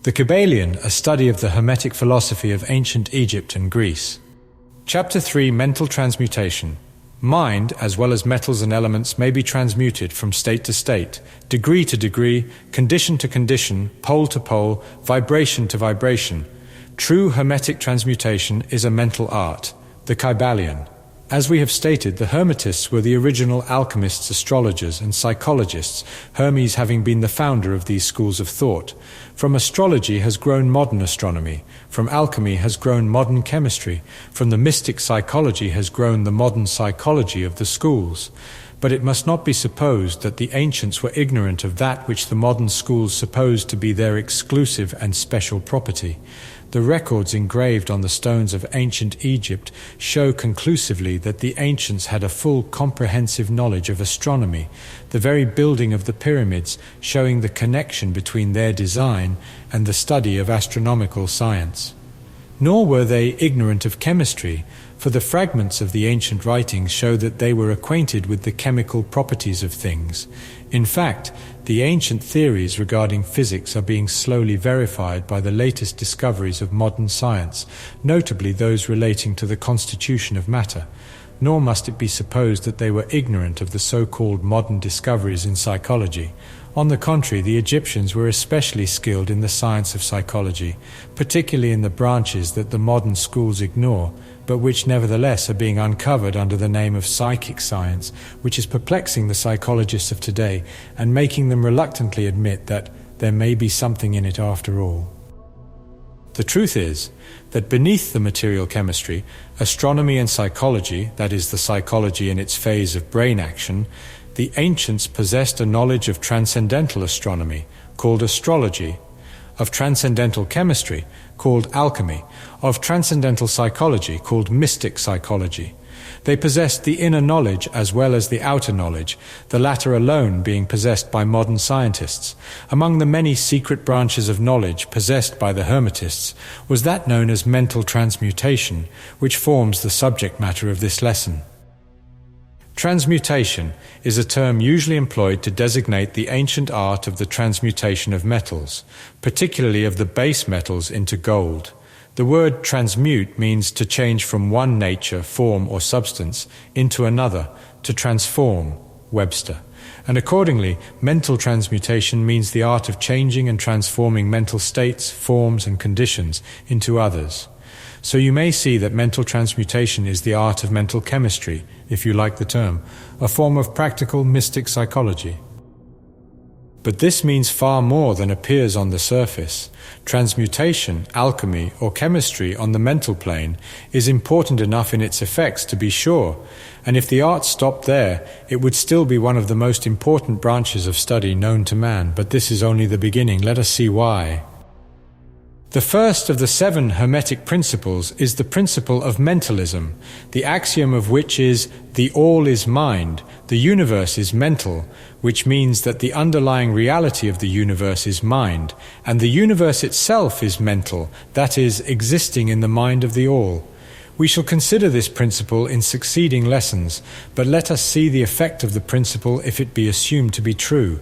The Kybalion, a study of the Hermetic philosophy of ancient Egypt and Greece. Chapter 3, Mental Transmutation. Mind, as well as metals and elements, may be transmuted from state to state, degree to degree, condition to condition, pole to pole, vibration to vibration. True Hermetic transmutation is a mental art, the Kybalion. As we have stated, the Hermetists were the original alchemists, astrologers, and psychologists, Hermes having been the founder of these schools of thought. From astrology has grown modern astronomy, from alchemy has grown modern chemistry, from the mystic psychology has grown the modern psychology of the schools. But it must not be supposed that the ancients were ignorant of that which the modern schools supposed to be their exclusive and special property. The records engraved on the stones of ancient Egypt show conclusively that the ancients had a full comprehensive knowledge of astronomy, the very building of the pyramids showing the connection between their design and the study of astronomical science. Nor were they ignorant of chemistry, for the fragments of the ancient writings show that they were acquainted with the chemical properties of things. In fact, the ancient theories regarding physics are being slowly verified by the latest discoveries of modern science, notably those relating to the constitution of matter. Nor must it be supposed that they were ignorant of the so-called modern discoveries in psychology. On the contrary, the Egyptians were especially skilled in the science of psychology, particularly in the branches that the modern schools ignore, but which nevertheless are being uncovered under the name of psychic science, which is perplexing the psychologists of today and making them reluctantly admit that there may be something in it after all. The truth is that beneath the material chemistry, astronomy and psychology, that is, the psychology in its phase of brain action, the ancients possessed a knowledge of transcendental astronomy, called astrology, of transcendental chemistry, called alchemy, of transcendental psychology, called mystic psychology. They possessed the inner knowledge as well as the outer knowledge, the latter alone being possessed by modern scientists. Among the many secret branches of knowledge possessed by the Hermetists was that known as mental transmutation, which forms the subject matter of this lesson. Transmutation is a term usually employed to designate the ancient art of the transmutation of metals, particularly of the base metals into gold. The word transmute means to change from one nature, form, or substance into another, to transform, Webster. And accordingly, mental transmutation means the art of changing and transforming mental states, forms, and conditions into others. So you may see that mental transmutation is the art of mental chemistry, if you like the term, a form of practical mystic psychology. But this means far more than appears on the surface. Transmutation, alchemy, or chemistry on the mental plane is important enough in its effects to be sure, and if the art stopped there, it would still be one of the most important branches of study known to man. But this is only the beginning. Let us see why. The first of the 7 Hermetic principles is the principle of mentalism, the axiom of which is, the all is mind, the universe is mental, which means that the underlying reality of the universe is mind, and the universe itself is mental, that is, existing in the mind of the all. We shall consider this principle in succeeding lessons, but let us see the effect of the principle if it be assumed to be true.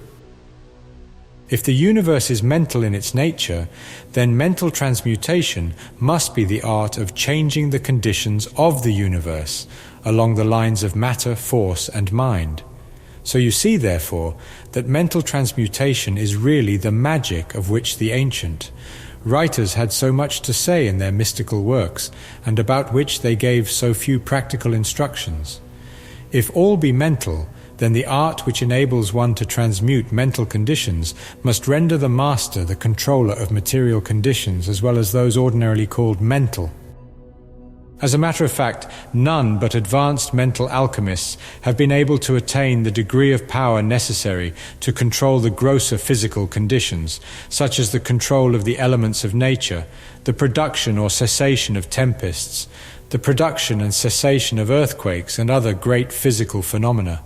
If the universe is mental in its nature, then mental transmutation must be the art of changing the conditions of the universe along the lines of matter, force, and mind. So you see, therefore, that mental transmutation is really the magic of which the ancient writers had so much to say in their mystical works, and about which they gave so few practical instructions. If all be mental, then the art which enables one to transmute mental conditions must render the master the controller of material conditions as well as those ordinarily called mental. As a matter of fact, none but advanced mental alchemists have been able to attain the degree of power necessary to control the grosser physical conditions, such as the control of the elements of nature, the production or cessation of tempests, the production and cessation of earthquakes and other great physical phenomena.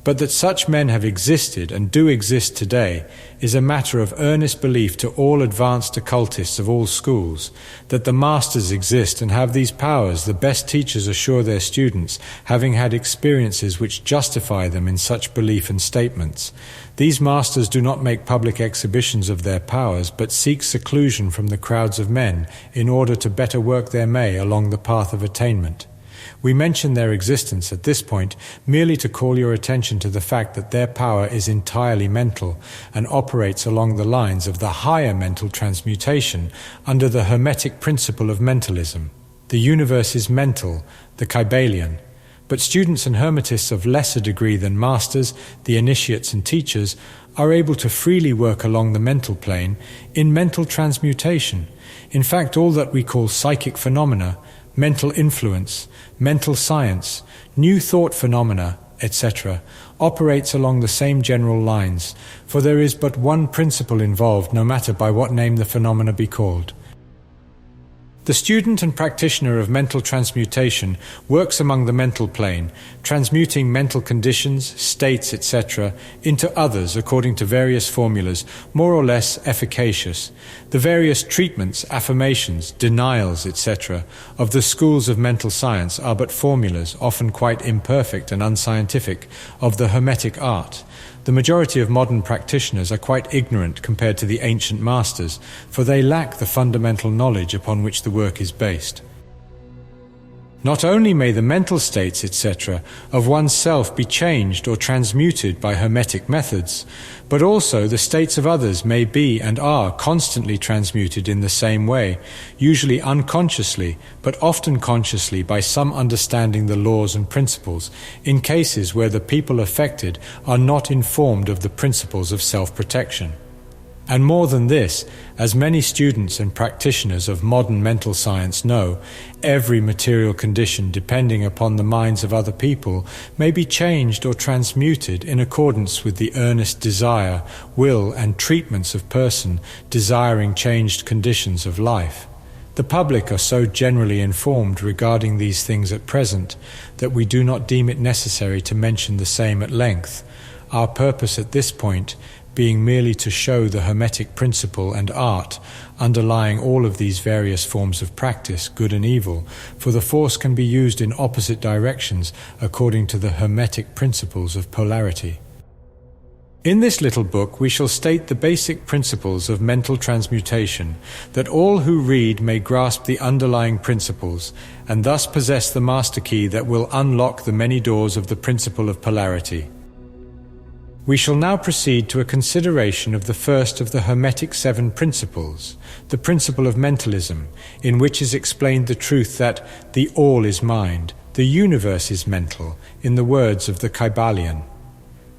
But that such men have existed and do exist today is a matter of earnest belief to all advanced occultists of all schools. That the masters exist and have these powers, the best teachers assure their students, having had experiences which justify them in such belief and statements. These masters do not make public exhibitions of their powers, but seek seclusion from the crowds of men in order to better work their way along the path of attainment. We mention their existence at this point merely to call your attention to the fact that their power is entirely mental and operates along the lines of the higher mental transmutation under the Hermetic principle of mentalism. The universe is mental, the Kybalion. But students and Hermetists of lesser degree than masters, the initiates and teachers, are able to freely work along the mental plane in mental transmutation. In fact, all that we call psychic phenomena, mental influence, mental science, new thought phenomena, etc., operates along the same general lines, for there is but one principle involved, no matter by what name the phenomena be called. The student and practitioner of mental transmutation works among the mental plane, transmuting mental conditions, states, etc., into others according to various formulas, more or less efficacious. The various treatments, affirmations, denials, etc., of the schools of mental science are but formulas, often quite imperfect and unscientific, of the Hermetic art. The majority of modern practitioners are quite ignorant compared to the ancient masters, for they lack the fundamental knowledge upon which the work is based. Not only may the mental states, etc., of oneself be changed or transmuted by Hermetic methods, but also the states of others may be and are constantly transmuted in the same way, usually unconsciously, but often consciously by some understanding the laws and principles, in cases where the people affected are not informed of the principles of self-protection. And more than this, as many students and practitioners of modern mental science know, every material condition depending upon the minds of other people may be changed or transmuted in accordance with the earnest desire, will, and treatments of person desiring changed conditions of life. The public are so generally informed regarding these things at present that we do not deem it necessary to mention the same at length. Our purpose at this point being merely to show the Hermetic principle and art underlying all of these various forms of practice, good and evil, for the force can be used in opposite directions according to the Hermetic principles of polarity. In this little book we shall state the basic principles of mental transmutation, that all who read may grasp the underlying principles, and thus possess the master key that will unlock the many doors of the principle of polarity. We shall now proceed to a consideration of the first of the Hermetic 7 principles, the principle of mentalism, in which is explained the truth that the all is mind, the universe is mental, in the words of the Kybalion.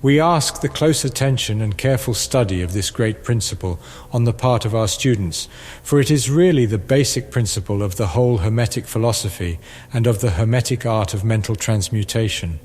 We ask the close attention and careful study of this great principle on the part of our students, for it is really the basic principle of the whole Hermetic philosophy and of the Hermetic art of mental transmutation.